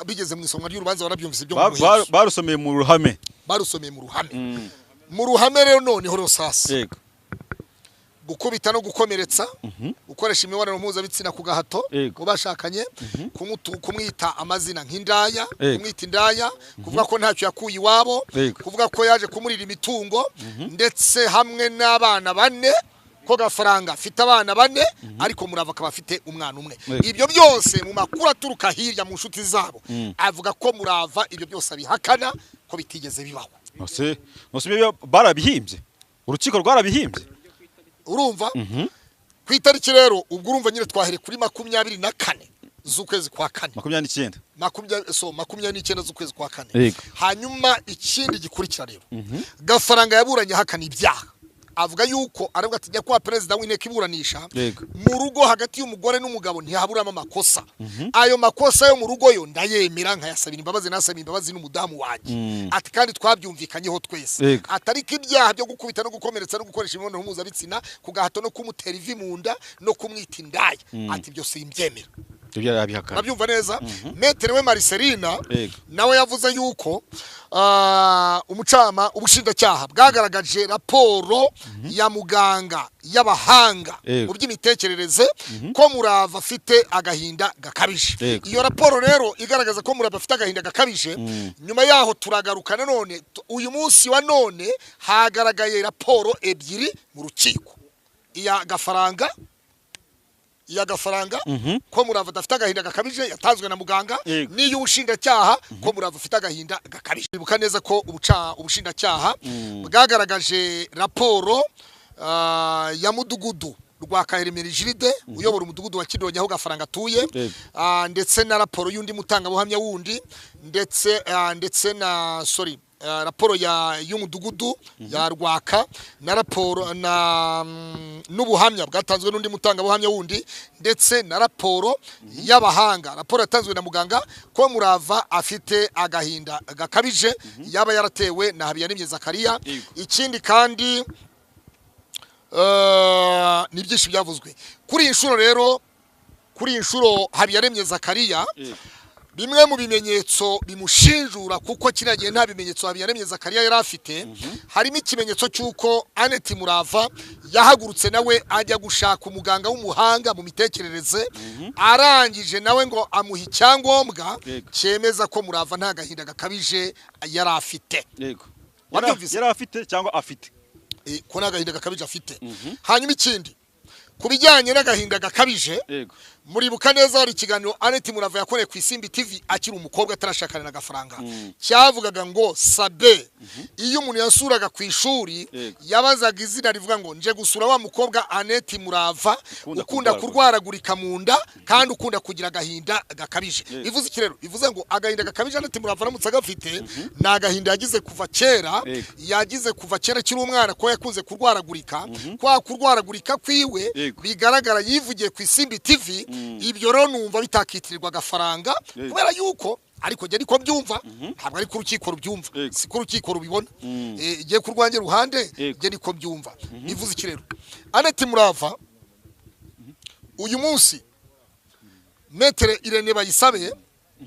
bigeze mu isomwa ry'urubanza warabyumvise byo mu muhezo barusomeye mu ruhame mu ruhame rero noneho sasa gukubita no gukomeretsa gukoresha imibonano mpuzabitsina ku gahato ku bashakanye kumwita amazina nk'indaya kumwita indaya kuvuga ko ntacyo yakuye iwabo kuvuga ko yaje kumurira imitungo ndetse hamwe n'abana bane ko gafaranga afite abana bane ariko Murava akaba afite umwana umwe ibyo byose mu makuru aturuka hirya mu nshuti zabo avuga ko Murava ibyo byose abihakana ko bitigeze bibaho nose barabihimbye urukiko rwarabihimbye urumva ku itariki rero ubwo urumva nyine twahere kuri 24 z'ukwezi kwa 4 29 z'ukwezi kwa 4 hanyuma ikindi gikurikira rero gafaranga yaburanye hakana ibyaha avuga yuko aravuga ati kwa president w'inteko iburanisha mu rugo hagati y'umugore n'umugabo ntihaburamo amakosa ayo makosa yo mu rugo yo ndayemera nkayasabira imbabazi nasaba imbabazi n'umudamu wanjye ati kandi twabyumvikanyeho twese atari ko ibyaha byo gukubita no gukomeretsa no gukoresha imibonano mpuzabitsina ku gahato no kumutera ivi mu nda no kumwita indaya ati byo simbyemera nabyumva neza metere we Marcelina nawe yavuze yuko ubushinjacyaha bwagaragaje raporo ya muganga y'abahanga mu by'imitekerereze ko Murava afite agahinda gakabije iyo raporo rero igaragaza ko Murava afite agahinda gakabije nyuma yaho turagaruka none uyu munsi wa none hagaragaye raporo ebyiri mu rukiko iya gafaranga ko Murava adafite agahinda gakabije yatanzwe na muganga niyo ubushinjacyaha ko Murava afite agahinda gakabije bibuka neza ko ubushinjacyaha bwagaragaje raporo ya mudugudu rwa Kaheremere Jiride uyobora umudugudu wa Kidonyi aho gafaranga atuye ndetse na raporo y'undi mutangabuhamya wundi ndetse na raporo y'umudugudu ya Rwaka na raporo n'ubuhamya bwatanzwe n'undi mutangabuhamya wundi ndetse na raporo y'abahanga raporo yatanzwe na muganga ko Murava afite agahinda gakabije yaba yaratewe na Habiyaremye Zakariya ikindi kandi ni byinshi byavuzwe kuri inshuro rero Habiyaremye Zakariya bimwe mu bimenyetso bimushinjura kuko kiragiye nta bimenyetso Habiyaremye Zakariya yari afite harimo ikimenyetso cyuko Annette Murava yahagurutse nawe ajya gushaka umuganga w'umuhanga mu mitekerereze arangije nawe ngo amuha icyangombwa cyemeza ko Murava nta gahinda gakabije yari afite yari afite cyangwa afite ko nta gahinda gakabije afite hanyuma ikindi kubijyanye n'agahinda gakabije muribuka neza hari ikiganiro Annette Murava yakoreye ku Isimbi TV akiri umukobwa atarashakana na Gafaranga cyavugaga ngo Sabe iyo umuntu yasuraga ku ishuri yabazaga izina rivuga ngo nje gusura wa mukobwa Annette Murava ukunda kurwaragurika mu nda kandi ukunda kugira agahinda gakabije ivuze iki rero ivuze ngo agahinda gakabije Annette Murava aramutse agafite na agahinda yagize kuva kera kiri umwana ko yakunze kurwaragurika kwa kurwaragurika kwiwe bigaragara yivugiye ku Isimbi TV ibyo rero numva bitakitirirwa Gafaranga kubera yuko ariko je niko byumva ntabwo ari ku rukiko rubyumva si ku rukiko rubibona igiye kurwange ruhande je niko byumva bivuze iki rero Annette Murava uyu munsi Maître Irene Bayisabe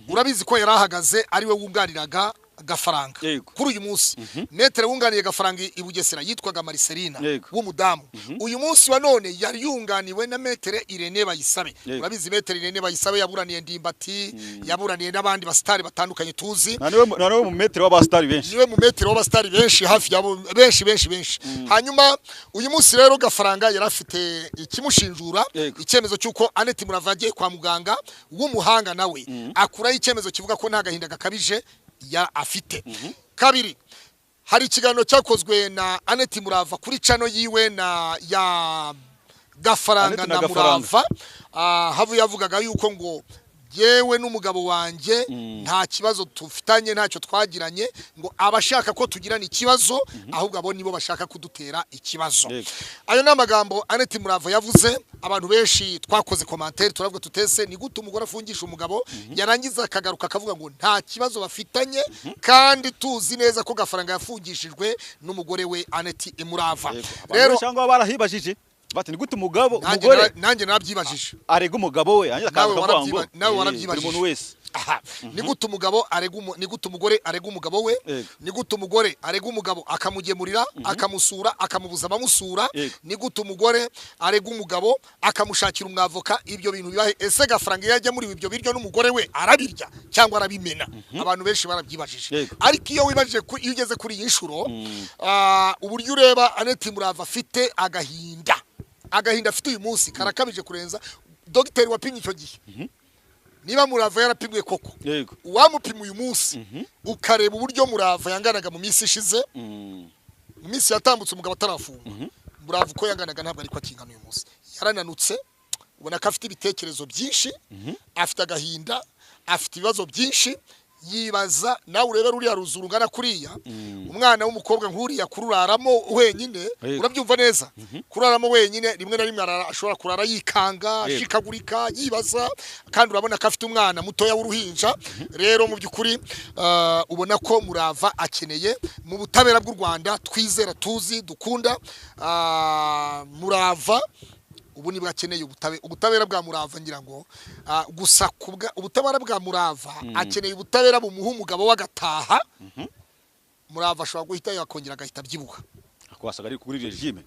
urabizi ko yarahagaze ari we wunganiraga Gafaranga kuri uyu munsi Maître wunganiye Gafaranga i Bugesera yitwaga Marcelina w'umudamu uyu munsi wa none yari yunganiwe na Maître Irene Bayisabe urabizi Maître Irene Bayisabe yaburaniye Ndimbati yaburaniye n'abandi bastari batandukanye tuzi nawe mu Maître w'abastari benshi niwe mu Maître w'abastari benshi hafi yabo benshi hanyuma uyu munsi rero Gafaranga yarafite ikimushinjura icyemezo cyuko Annette Murava yagiye kwa muganga w'umuhanga nawe akura icyemezo kivuga ko nta gahinda gakabije ya afite kabiri hari ikiganiro cyakozwe na Annette Murava kuri channel yiwe na ya Gafaranga na Murava havuye yavugaga yuko ngo yewe n'umugabo wanje nta kibazo tufitanye ntacyo twagiranye ngo abashaka ko tugirana ikibazo ahubwo abo nibo bashaka kudutera ikibazo ayo namagambo Annette Murava yavuze abantu benshi twakoze commentaire turavuga tutese ni gute umugore afungisha umugabo yarangiza akagaruka akavuga ngo nta kibazo bafitanye kandi tuzi neza ko Gafaranga yafungishijwe n'umugore we Annette Murava rero cyangwa barahibajije bati ni gute umugabo umugore nanjye nabyibajije arega umugabo we anyiza akavuga ngo nawe warabyibajije umuntu wese ni gute umugabo arega ni gute umugore arega umugabo we ni gute umugore arega umugabo akamugemurira akamusura akamubuza abamusura ni gute umugore arega umugabo akamushakira umwavoka ibyo bintu bibahe ese Gafaranga yajya muri ibyo biryo n'umugore we arabirya cyangwa arabimena abantu benshi barabyibajije ariko iyo wibajije iyo ugeze kuri iyi nshuro uburyo ureba Annette Murava afite agahinda afite uyu munsi karakabije kurenza dogiteri wapimye icyo gihe niba Murava yarapimwe koko uwamupima uyu munsi ukareba uburyo Murava yanganaga mu minsi ishize mu minsi yatambutse umugabo atarafunga Murava uko yanganaga ntabwo ariko akingana uyu munsi yarananutse ubona ko afite ibitekerezo byinshi afite agahinda afite ibibazo byinshi yibaza nawe urebe ruriya ruzuru ngana kuriya umwana w'umukobwa nkuriya kururaramo wenyine urabyumva neza kuraramo wenyine rimwe na rimwe ashobora kurara yikanga ashikagurika yibaza kandi urabona ko afite umwana mutoya w'uruhinja rero mu byukuri ubona ko Murava akeneye mu butabera bw'u Rwanda twizera tuzi dukunda Murava ubu ni bwakeneye ubutabera bwa Murava ngira ngo gusa kubwa ubutabera bwa Murava akeneye ubutabera bumuha umugabo w'agataha Murava ashobora guhita yakongera agahita byibuha akwasaga ari kuri regime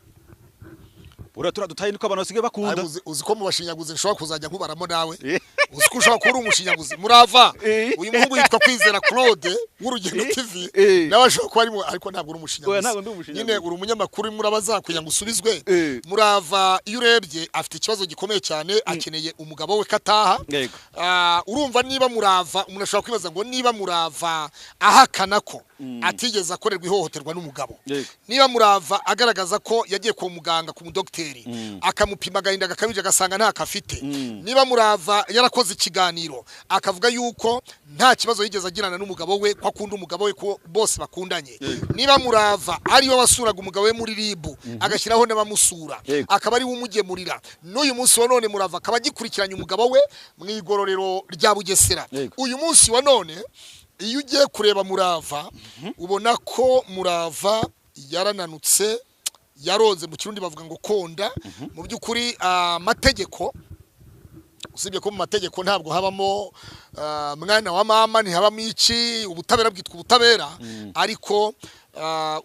ura turadutaye niko abantu basigaye bakunda uzi ko mu bashinyaguzi nshobora kuzajya nkubaramo nawe uzi ko ushobora kuba uri umushinyaguzi Murava uyu muhungu yitwa Kwizera Claude w'Urugendo TV nawe ashobora kuba arimo ariko ntabwo uri umushinyaguzi nyine uri umunyamakuru murabaza kugira ngo usubizwe Murava iyo urebye afite ikibazo gikomeye cyane akeneye umugabo we kataha urumva niba Murava umuntu ashobora kwibaza ngo niba Murava ahakana ko atigeze akorerwa ihohoterwa n'umugabo niba Murava agaragaza ko yagiye kwa muganga ku mudokiteri akamupima agahinda gakabije agasanga nta kafite niba Murava yarakoze ikiganiro akavuga yuko nta kibazo yigeze agirana n'umugabo we ko akunda umugabo we ko bose bakundanye niba Murava ari we wasuraga umugabo we muri ribu agashyiraho n'abamusura akaba ari we umugemurira n'uyu munsi wa none Murava akaba agikurikiranye umugabo we mu igororero rya Bugesera uyu munsi wa none iyo ugiye kureba Murava ubona ko Murava yarananutse yaronze mu kirundi bavuga ngo konda mu byukuri amategeko usibye ko mu mategeko ntabwo habamo mwana wa mama ni habamo iki ubutabera bwitwa ubutabera ariko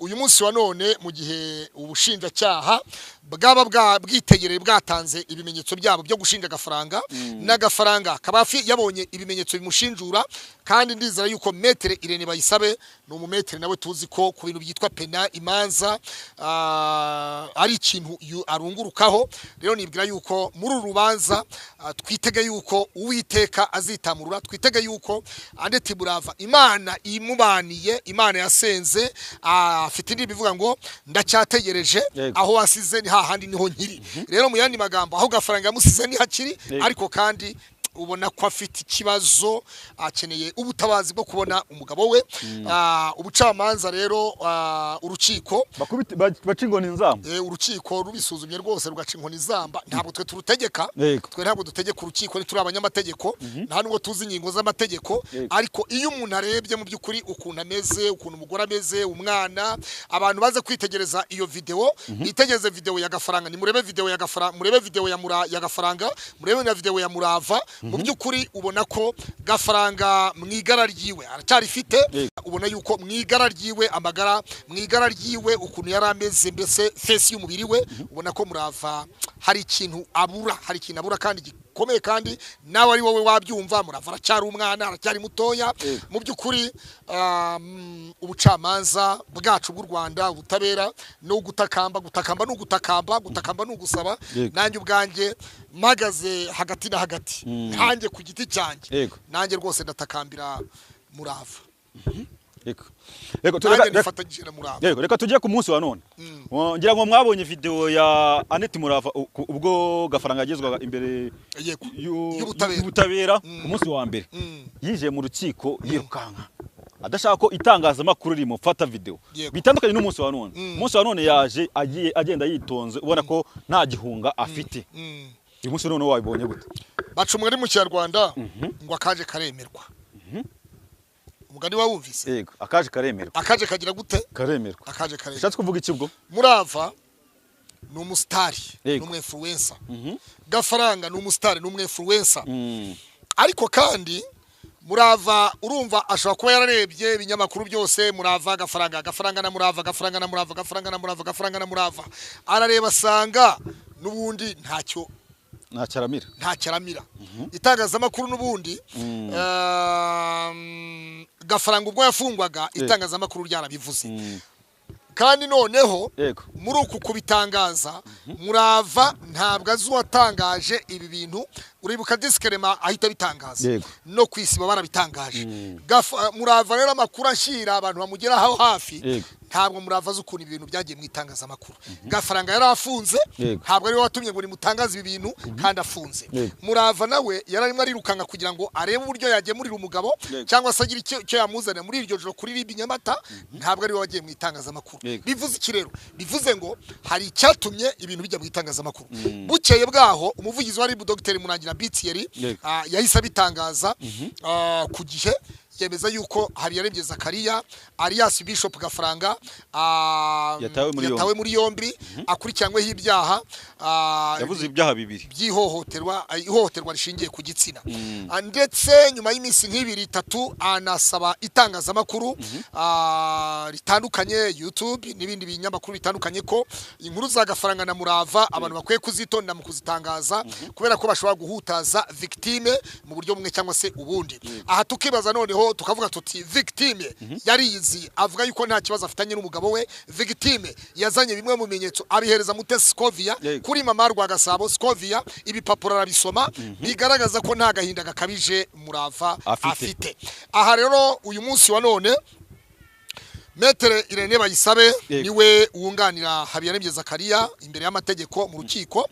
uyu munsi wa none mu gihe ubushinjacyaha bwaba bwitegereye bwatanze ibimenyetso byabo byo gushinja agafaranga n'agafaranga akaba yabonye ibimenyetso bimushinjura kandi ndizera yuko Maître Irene Bayisabe ni umumetere nawe tuzi ko ku bintu byitwa pena imanza ari ikintu arungurukaho. Rero nibwira yuko muri urubanza twitege yuko Uwiteka azitamurura, twitege yuko Annette Murava Imana imubaniye, Imana yasenze, afite indi bivuga ngo ndacyategereje aho wasize ni hahandi niho nkiri. Rero mu yandi magambo aho gafaranga yamusize ni hakiri, ariko kandi ubona ko afite ikibazo akeneye ubutabazi bwo kubona umugabo we. Ubucamanza rero urukiko baca inkoni nzamba, urukiko rubisuzumye rwose rugaca inkoni zamba. Ntabwo twe turutegeka, twe ntabwo dutegeka urukiko, ni turi abanyamategeko, nta nubwo tuzi ingingo z'amategeko. Ariko iyo umuntu arebye mu by'ukuri ukuntu ameze, ukuntu umugore ameze, umwana, abantu baze kwitegereza iyo video, bitegereze video ya gafaranga, ni murebe video ya gafaranga, murebe video ya gafaranga, murebe na video ya Murava. Mu by'ukuri ubona ko gafaranga mwigara ryiwe aracyari fite, ubona yuko mwigara ryiwe amagara, mwigara ryiwe ukuntu yarameze, mbese face y'umubiri we, ubona ko Murava hari ikintu abura, hari ikintu abura kandi gikomeye, kandi nawe ari wowe wabyumva. Murava aracyari umwana, aracyari mutoya. Mu by'ukuri ubucamanza bwacu bw'u Rwanda, ubutabera no gutakamba, gutakamba no gutakamba, gutakamba no gusaba. Nanjye ubwanjye magaze hagati na hagati, nanjye ku giti cyanjye, nanjye rwose ndatakambira Murava. Reka tujye ku munsi wa none. Ngira ngo mwabonye video ya Annette Murava ubwo gafaranga yagezwaga imbere y'ubutabera ku munsi wa mbere. Yije mu rukiko yirukanka adashaka ko itangazamakuru rimufata video, bitandukanye n'umunsi wa none. Umunsi wa none yaje agiye agenda yitonze, ubona ko nta gihunga afite. Uyu munsi none wabibonye gute? Baca umugani mu Kinyarwanda ngo akaje karemerwa. Umugani wawumvise? Yego, akaje karemerwa. Akaje kagira gute? Karemerwa. Akaje karemerwa. Shatse kuvuga iki ubwo? Murava ni umusitari, ni umwinfluencer. Gafaranga ni umusitari, ni umwinfluencer. Ariko kandi Murava urumva ashobora kuba yararebye ibinyamakuru byose, Murava gafaranga, gafaranga na Murava, gafaranga na Murava, gafaranga na Murava, gafaranga na Murava. Arareba asanga nubundi ntacyo ntacyaramira. Itangazamakuru nubundi gafaranga ubwo yafungwaga, itangazamakuru ryarabivuze. Kandi noneho muri uku kubitangaza Murava ntabwo azuwatangaje ibi bintu. Uribuka disclaimer ahita bitangaza no kwisiba barabitangaje. Murava rero amakuru ashira abantu bamugeraho hafi, ntabwo Murava azukuna ibintu byagiye mu itangazamakuru. Gafaranga yarafunze, ntabwo ari watumye ngo nimutangaze ibi bintu kandi afunze. Murava nawe yararimo arirukanka kugira ngo arebe uburyo yagemurira umugabo cyangwa se agira icyo yamuzana muri iryo joro kuri Ribi Nyamata, ntabwo ari wagiye mu itangazamakuru. Bivuze iki rero? Bivuze ngo hari icyatumye ibintu bijya mu itangazamakuru. Bukeye bwaho umuvugizi wa Ribu Dr. Munangira Bitieri yahise abitangaza ku gihe, yemeza yuko Habiyaremye Zakariya alias Bishop Gafaranga yatawe muri yombi, akurikiranyweho ibyaha, yavuze ibyaha bibiri ihohoterwa rishingiye ku gitsina. Ndetse nyuma y'iminsi nk'ibiri itatu anasaba itangazamakuru ritandukanye, YouTube n'ibindi binyamakuru bitandukanye, ko inkuru za Gafaranga na Murava abantu bakwiye kuzitonda mu kuzitangaza, kubera ko bashobora guhutaza victime mu buryo bumwe cyangwa se ubundi. Aha tukibaza noneho tukavuga tuti victime yarizi avuga yuko nta kibazo afitanye n'umugabo we. Victime yazanye bimwe mu bimenyetso abihereza Mutesi Scovia kuri mama Rwagasabo. Scovia ibipapuro arabisoma bigaragaza ko nta gahinda gakabije Murava afite. Aha rero uyu munsi wa none Maître Irene Bayisabe niwe wunganira Habiyaremye Zakariya imbere y'amategeko mu rukiko.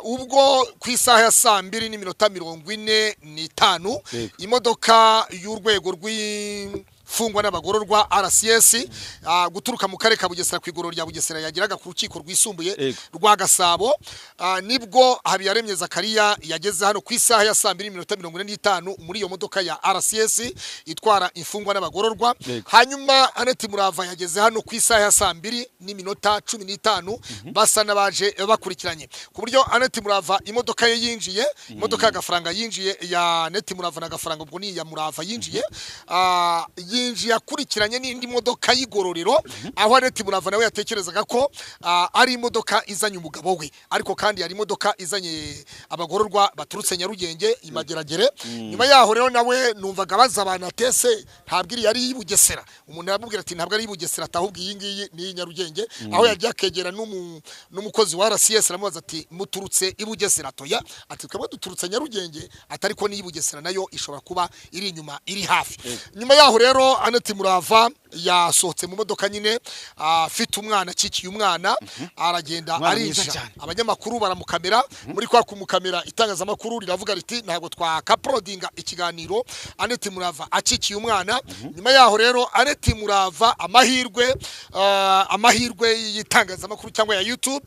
Ubwo ku isaha ya 2:45 imodoka y'urwego fungwa n'abagororwa RCS guturuka mu kare ka Bugesera ku igororo rya Bugesera yagiraga ku rukiko rwisumbuye rwa Gasabo. Nibwo Habiyaremye Zakariya yageze hano ku isaha ya 2:45 muri iyo modoka ya RCS itwara imfungwa n'abagororwa. Hanyuma Annette Murava yageze hano ku isaha ya 2:15 basa nabaje bakurikiranye, ku buryo Annette Murava imodoka ye yinjiye, imodoka ya Gafaranga yinjiye, ya Annette Murava na Gafaranga ubwo ni ya Murava yinjiye yinjiye akurikiranye n'indi modoka y'igororero aho Annette Murava nawe yatekerezaga ko ari imodoka izanye umugabo we ariko kandi yari imodoka izanye abagororwa baturutse Nyarugenge imageragere nyuma yaho rero nawe numvaga baza abantu atese ntabwo iri yari y'Ibugesera umuntu yabubwira ati ntabwo ari y'Ibugesera atahubwiye iyi ngiyi ni Nyarugenge aho yagiye akegera n'umukozi wa RCS aramubaza ati muturutse Ibugesera toya ati twebwe duturutse Nyarugenge atari ko ni Ibugesera nayo ishobora kuba iri inyuma iri hafi nyuma yaho rero Annette Murava yasohotse mu modoka nyine afite umwana akikiye umwana aragenda arinjira abanyamakuru baramukamera muri kwa kumukamera itangazamakuru riravuga riti ntabwo twakaprodinga ikiganiro Annette Murava akikiye umwana nyuma yaho rero Annette Murava amahirwe y'itangazamakuru cyangwa ya YouTube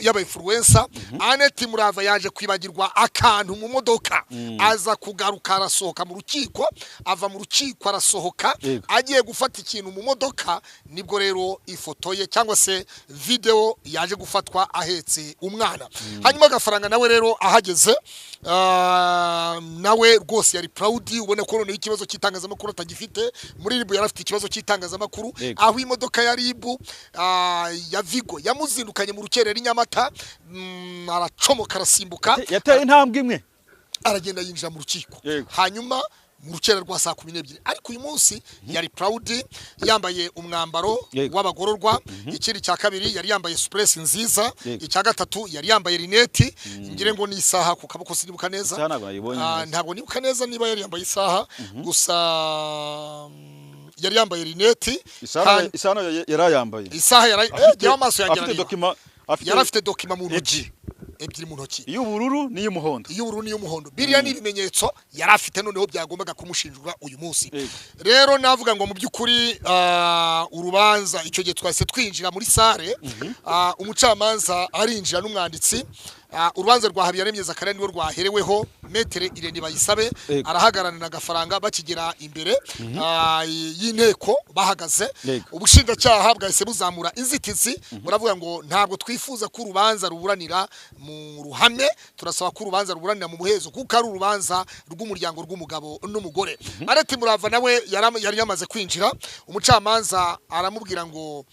yaba influencer Annette Murava yaje kwibagirwa akantu mu modoka aza kugaruka arasohoka mu rukiko ava mu rukiko arasohoka agiye gufata ikintu mu modoka nibwo rero ifoto ye cyangwa se video yaje gufatwa ahetse umwana hanyuma agafaranga nawe rero ahageze nawe rwose yari proud ubone ko none ikibazo cy'itangazamakuru atagifite muri Ribu yarafite ikibazo cy'itangazamakuru aho imodoka ya Ribu ya Vigo yamuzindukanye mu rukerera Nyamata aracomoka arasimbuka yateye intambwe imwe aragenda yinjira mu rukiko hanyuma mu rukera rwa saa 12 ariko uyu munsi yari proud yambaye umwambaro w'abagororwa ikindi cya kabiri yari yambaye suppress nziza icya gatatu yari yambaye rineti ngire ngo ni isaha ku kaboko sinibuka neza ntabwo nibuka neza niba yari yambaye isaha gusa yari yambaye rineti isaha yarayambaye isaha yari amaso yarafite dokima mu ntoki ebyiri mu ntoki iy'ubururu n'iy'umuhondo biriya ni ibimenyetso yarafite noneho byagombaga kumushinjura uyu munsi rero navuga ngo mu byukuri urubanza icyo gihe twase twinjira muri sare umucamanza arinjira n'umwanditsi urubanza rwa Habiyaremye Zakaria niwe rwahereweho metere Irene Bayisabe arahagarana na gafaranga bakigera imbere y'inteko bahagaze ubushinjacyaha bwahise buzamura inzitizi buravuga ngo ntabwo twifuza ko urubanza ruburanira mu ruhame turasaba ko urubanza ruburanira mu muhezo kuko ari urubanza rw'umuryango rw'umugabo n'umugore Annette Murava nawe yari yamaze kwinjira umucamanza aramubwira ngo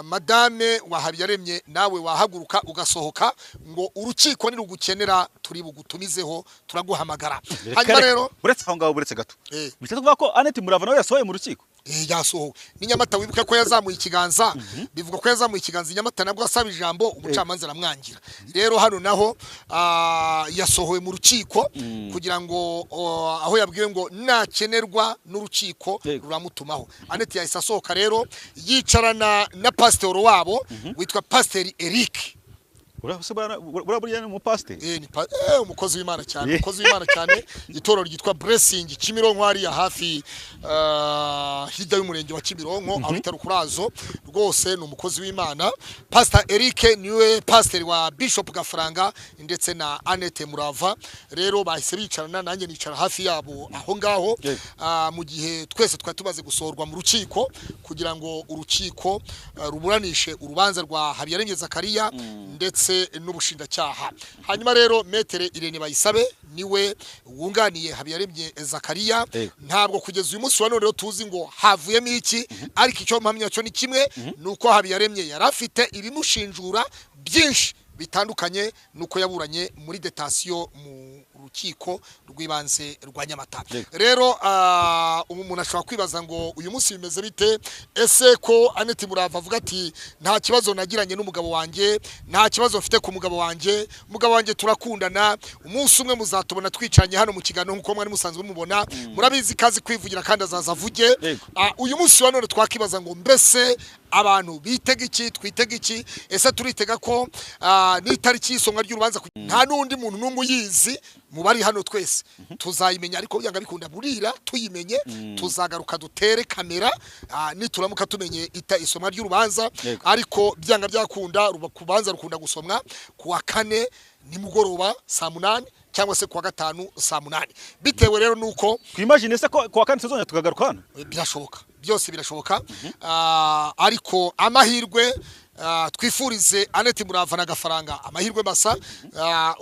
madame wa Habiyaremye nawe wahaguruka ugasohoka ngo urukiko ni rugukenera turi bugutumizeho turaguhamagara hanyuma rero buretse aho ngaho buretse gato bitatu kuvuga ko Annette Murava nawe yasohoye mu rukiko yasohowe ni Nyamata wibuke ko yazamuye ikiganza bivuga ko yazamuye ikiganza Nyamata nabwo asaba ijambo umucamanza aramwangira rero hano naho yasohowe mu rukiko kugira ngo aho yabwiwe ngo nakenerwa n'urukiko ruramutumaho Annette yahise asohoka rero yicarana na pastor wabo witwa Pastor Eric uraburiye ni umupasiteri umukozi w'Imana cyane itorero ryitwa Blessing Kimironko hariya hafi hirya y'umurenge wa Kimironko aho bitaro kurazo rwose ni umukozi w'Imana Pastor Eric niwe pastor wa Bishop Gafaranga ndetse na Annette Murava rero bahise bicarana nanjye nicara hafi yabo aho ngaho mu gihe twese twari tumaze gusohorwa mu rukiko kugira ngo urukiko ruburanishe urubanza rwa Habiyaremye Zakaria ndetse n'ubushinjacyaha hanyuma rero metere Irene Bayisabe niwe wunganiye Habiyaremye Zakaria ntabwo kugeza uyu munsi wa none rero tuzi ngo havuyemo iki ariko icyo mpamya cyo ni kimwe nuko Habiyaremye yarafite ibimushinjura byinshi bitandukanye nuko yaburanye muri detation mu rukiko rw'ibanze rwa Nyamata rero umuntu ashobora kwibaza ngo uyu munsi bimeze bite ese ko Annette Murava avuga ati nta kibazo nagiranye n'umugabo wanjye nta kibazo mfite ku mugabo wanjye turakundana umunsi umwe muzatubona twicanye hano mu kiganiro nkuko mwari musanzwe mubona murabizi kazi kwivugira kandi azaza avuge uyu munsi wa none twakibaza ngo mbese abantu bitega iki twitega iki ese turitega ko n'itariki y'isomwa ry'urubanza nta n'undi muntu n'umwe yizi mu bari hano twese tuzayimenya ariko byanga bikunda burira tuyimenye tuzagaruka dutere kamera nituramuka tumenye isomwa ry'urubanza ariko byanga byakunda rubanza rukunda gusomwa kuwa 4 nimugoroba saa 8 cyangwa se kuwa 5 saa 8 bitewe rero nuko twimagine se ko kuwa 4 tuzongera tukagaruka hano birashoboka byose birashoboka ariko amahirwe twifurize Annette Murava na Gafaranga amahirwe masa,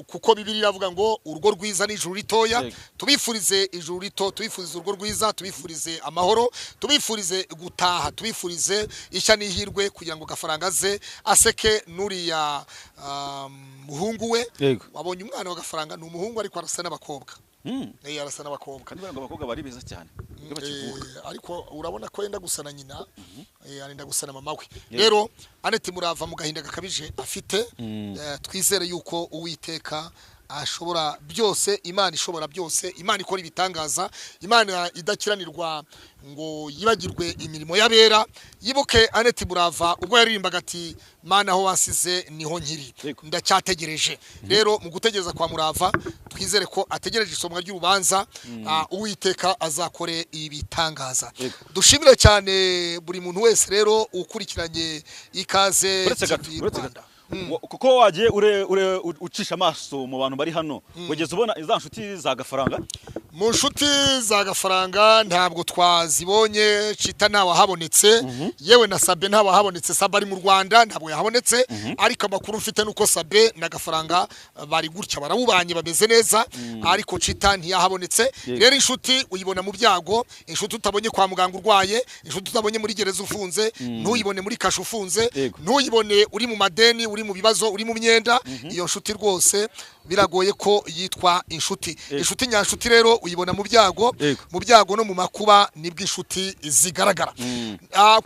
kuko Bibiliya iravuga ngo urugo rwiza ni ijuru ritoya. Tubifurize ijuru rito, tubifurize urugo rwiza, tubifurize amahoro, tubifurize gutaha, tubifurize ishya n'ihirwe kugira ngo Gafaranga aze aseke nuriya muhungu we. Wabonye umwana wa Gafaranga ni umuhungu ariko arasa n'abakobwa. Arasa n'abakobwa kandi ngo abakobwa bari beza cyane ariko urabona ko yenda gusana nyina, arenda gusana mama we. Rero Annette Murava mu gahinda gakabije afite, twizere yuko Uwiteka ashobora byose, Imana ishobora byose, Imana ikora ibitangaza, Imana idakiranirwa ngo yibagirwe imirimo y'abera. Yibuke Annette Murava ubwo yaririmbaga ati Mana aho wasize niho nkiri, ndacyategereje. Rero mu gutegereza kwa Murava twizere ko ategereje isomwa ry'urubanza, Uwiteka azakore ibitangaza. Dushimire cyane buri muntu wese rero ukurikiranye Ikaze TV Rwanda. kuko wagiye ucisha amaso mu bantu bari hano, wageze ubona iza nshuti za Gafaranga? Mu nshuti za Gafaranga ntabwo twazibonye, Chita ntawe habonetse, yewe na Sabe ntawe habonetse. Sabe ari mu Rwanda ntabwo yahabonetse, ariko amakuru mfite nuko Sabe na Gafaranga bari gutya barawubanye bameze neza, ariko Chita ntiyahabonetse. Rero inshuti uyibona mu byago, inshuti utabonye kwa muganga urwaye, inshuti utabonye muri gereza ufunze, ntuyibone muri kasho ufunze, ntuyibone uri mu madeni, uri mu bibazo, uri mu myenda. Iyo nshuti rwose biragoye ko yitwa inshuti. Inshuti nyanshuti rero uyibona mu byago no mu makuba nibwo inshuti zigaragara.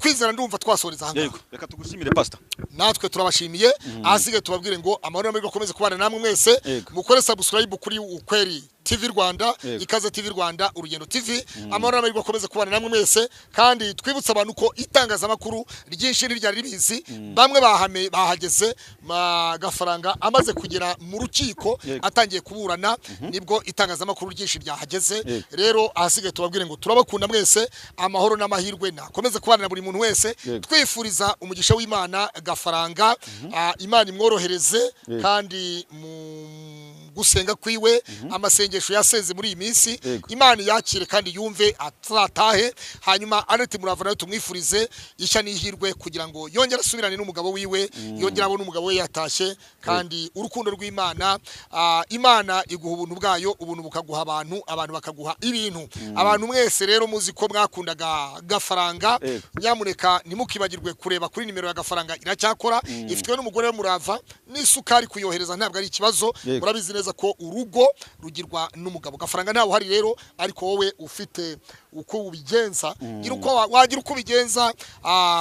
Kwizera ndumva twasoreza hanga. Reka tugushimire pastor. Natwe turabashimiye, ahasigaye tubabwire ngo amahoro n'amahirwe akomeze kubana namwe mwese. Mukore subscribe kuri Ukweli TV Rwanda, Ikaze TV Rwanda, Urugendo TV. Amahoro n'amahirwe akomeze kubana namwe mwese, kandi twibutsa abantu ko itangazamakuru ryinshi ryari ribizi. Bamwe bahageze Gafaranga amaze kugera mu rukiko atangiye kuburana, nibwo itangazamakuru ryinshi ryahageze. Rero ahasigaye tubabwire ngo turabakunda mwese, amahoro n'amahirwe nakomeze kubana na buri muntu wese. Twifuriza umugisha w'Imana Gafaranga, Imana imworohereze, kandi mu gusenga kwiwe amasengesho yaseze muri iyi minsi Imana yakire kandi yumve atatahe. Hanyuma Annette Murava nayo tumwifurize ishya n'ihirwe kugira ngo yongere asubirane n'umugabo wiwe, yongere abone umugabo we yatashye, kandi urukundo rw'Imana, Imana iguha ubuntu bwayo, ubuntu bukaguha abantu bakaguha ibintu. Abantu mwese rero muzi ko mwakundaga Gafaranga, nyamuneka ntimukibagirwe kureba kuri nimero ya Gafaranga, iracyakora, ifitwe n'umugore we Murava, n'isukari kuyohereza ntabwo ari ikibazo. Murabizi neza ko urugo rugirwa n'umugabo. Gafaranga ntawe uhari rero, ariko wowe ufite uko ubigenza, wagira uko ubigenza,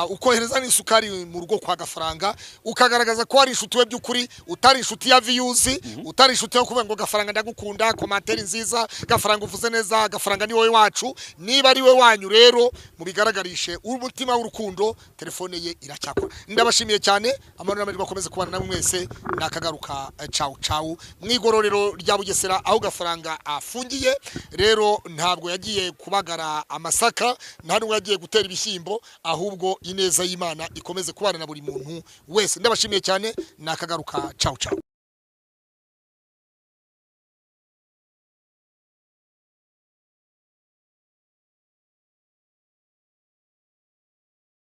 ukohereza n'isukari mu rugo kwa Gafaranga, ukagaragaza ko ari inshuti we by'ukuri, utari inshuti ya views, utari inshuti yo kuvuga ngo Gafaranga ndagukunda, commentaire nziza, Gafaranga uvuze neza, Gafaranga ni wowe wacu. Niba ari we wanyu rero mubigaragarishe umutima w'urukundo, telefone ye iracyakora. Ndabashimiye cyane, amahoro n'amahirwe akomeze kubana namwe mwese. Nakagaruka, ciao ciao. Mwigororero rya Bugesera aho Gafaranga afungiye. Rero ntabwo yagiye kubagara amasaka, ntabwo yagiye gutera ibishyimbo, ahubwo ineza y'Imana ikomeze kubana na buri muntu wese. Ndabashimiye cyane, nakagaruka, ciao ciao.